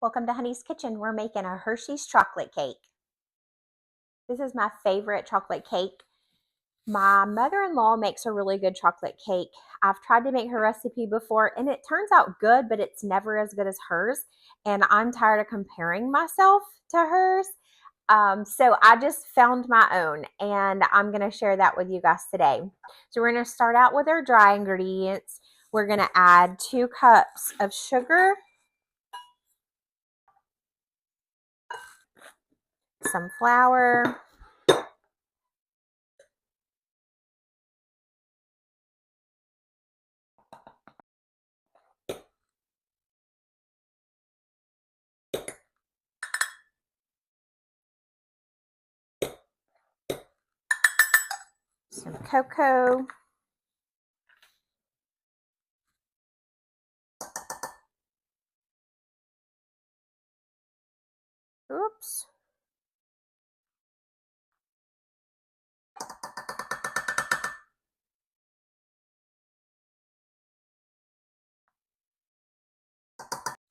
Welcome to Honey's Kitchen. We're making a Hershey's chocolate cake. This is my favorite chocolate cake. My mother-in-law makes a really good chocolate cake. I've tried to make her recipe before and it turns out good, but it's never as good as hers. And I'm tired of comparing myself to hers. So I just found my own and I'm going to share that with you guys today. So we're going to start out with our dry ingredients. We're going to add 2 cups of sugar, some flour, some cocoa, oops,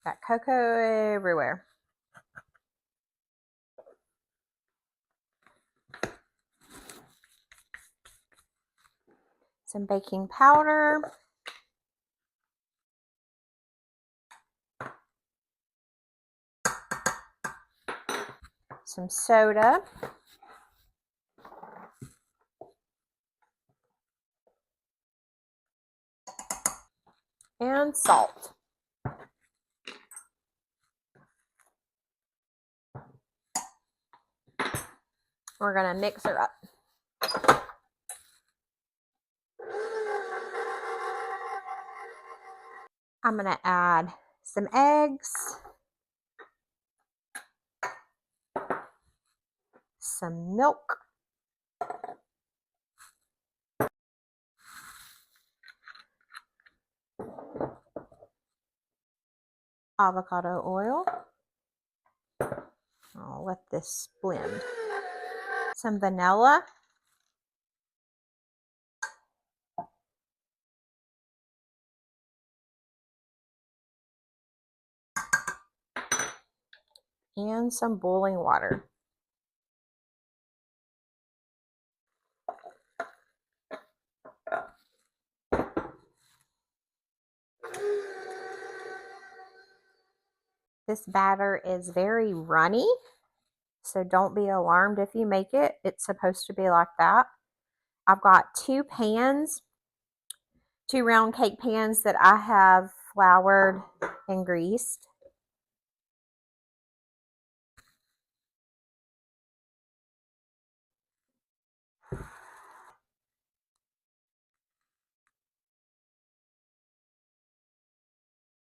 got cocoa everywhere. Some baking powder, some soda, and salt. We're going to mix her up. I'm going to add some eggs, some milk, avocado oil. I'll let this blend. Some vanilla, and some boiling water. This batter is very runny, so don't be alarmed if you make it. It's supposed to be like that. I've got 2 pans, 2 round cake pans that I have floured and greased.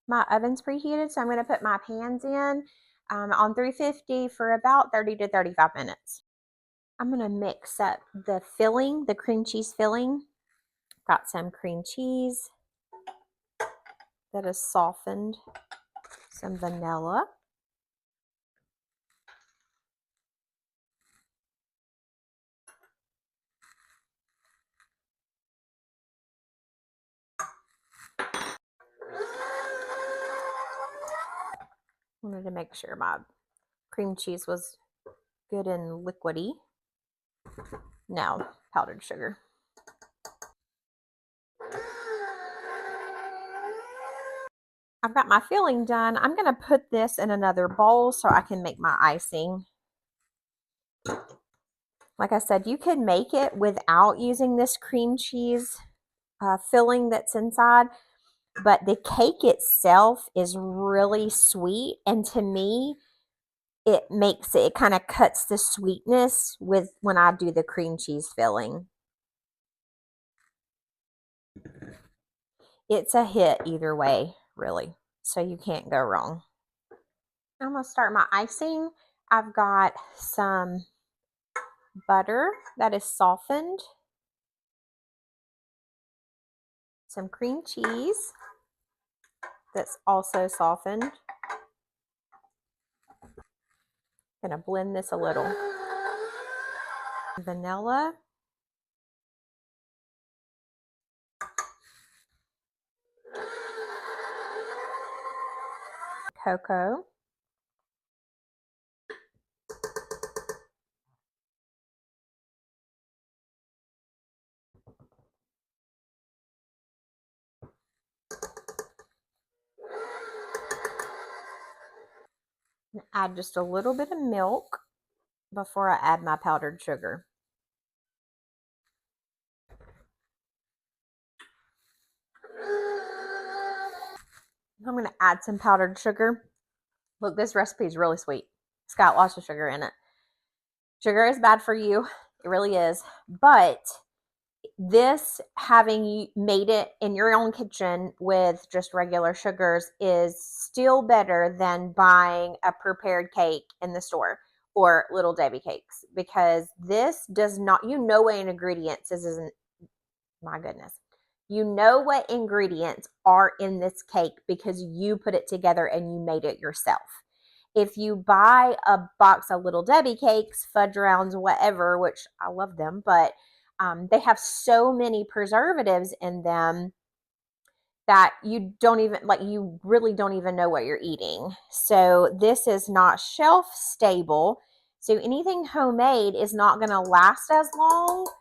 My oven's preheated, so I'm going to put my pans in on 350 for about 30 to 35 minutes. I'm going to mix up the filling, the cream cheese filling. Got some cream cheese that is softened, some vanilla, I wanted to make sure my cream cheese was good and liquidy. Now, powdered sugar. I've got my filling done. I'm going to put this in another bowl so I can make my icing. Like I said, you can make it without using this cream cheese filling that's inside, but the cake itself is really sweet, and to me, it makes it kind of cuts the sweetness with when I do the cream cheese filling. It's a hit either way, really, so you can't go wrong. I'm going to start my icing. I've got some butter that is softened, some cream cheese that's also softened. I'm going to blend this a little. Vanilla, cocoa, Add just a little bit of milk before I add my powdered sugar. I'm going to add some powdered sugar. Look, this recipe is really sweet. It's got lots of sugar in it. Sugar is bad for you. It really is. But this, having made it in your own kitchen with just regular sugars, is still better than buying a prepared cake in the store or Little Debbie cakes, because this does not, you know what ingredients this isn't, my goodness. You know what ingredients are in this cake because you put it together and you made it yourself. If you buy a box of Little Debbie cakes, fudge rounds, whatever, which I love them, but they have so many preservatives in them that you don't even, like, you really don't even know what you're eating. So this is not shelf stable. So anything homemade is not going to last as long,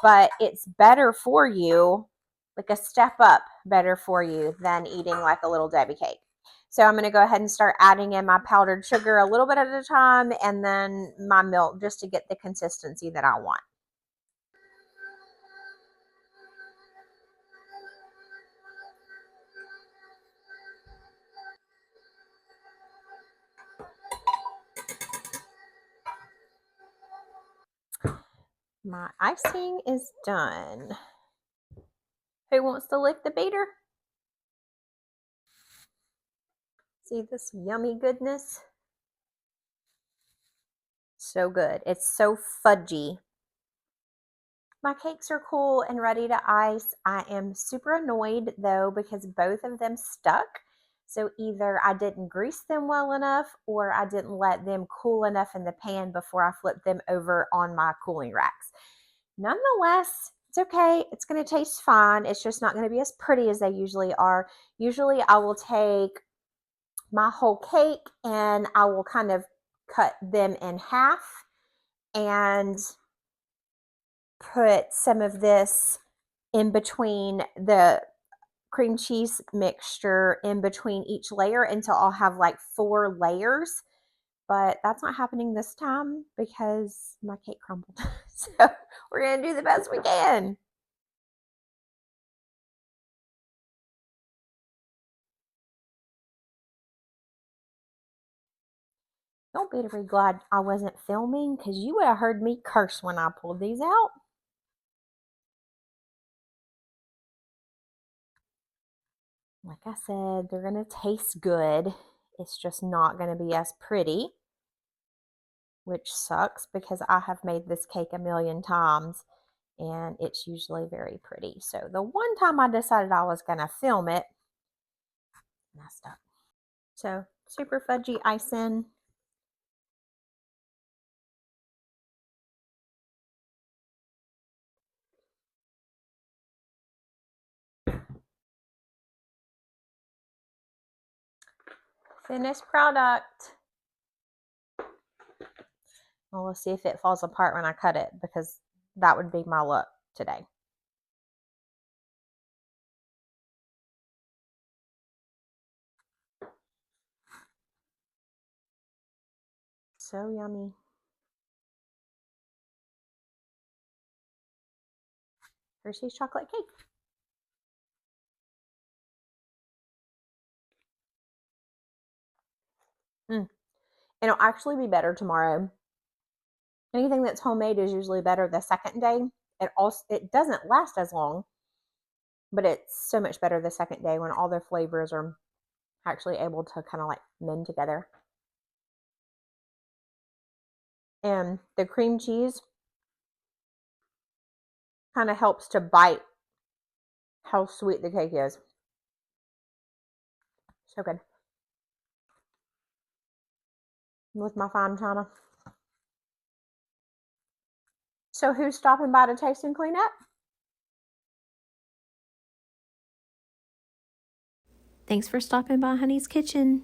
but it's better for you, like a step up better for you than eating like a Little Debbie cake. So I'm going to go ahead and start adding in my powdered sugar a little bit at a time, and then my milk, just to get the consistency that I want. My icing is done. Who wants to lick the beater? See this yummy goodness? So good. It's so fudgy. My cakes are cool and ready to ice. I am super annoyed though because both of them stuck. So either I didn't grease them well enough or I didn't let them cool enough in the pan before I flipped them over on my cooling racks. Nonetheless, it's okay. It's going to taste fine. It's just not going to be as pretty as they usually are. Usually I will take my whole cake and I will kind of cut them in half and put some of this in between the cream cheese mixture in between each layer until I'll have like 4 layers. But that's not happening this time because my cake crumbled. So we're going to do the best we can. Don't be very glad I wasn't filming because you would have heard me curse when I pulled these out. Like I said, they're going to taste good. It's just not going to be as pretty, which sucks because I have made this cake a million times and it's usually very pretty. So the one time I decided I was going to film it, messed up. So super fudgy icing. Finished product. Well, we'll see if it falls apart when I cut it because that would be my luck today. So yummy. Hershey's chocolate cake. It'll actually be better tomorrow. Anything that's homemade is usually better the second day. It doesn't last as long, but it's so much better the second day when all the flavors are actually able to kind of like mend together. And the cream cheese kind of helps to bite how sweet the cake is. So good. With my fine china. So who's stopping by to taste and clean up? Thanks for stopping by Honey's Kitchen.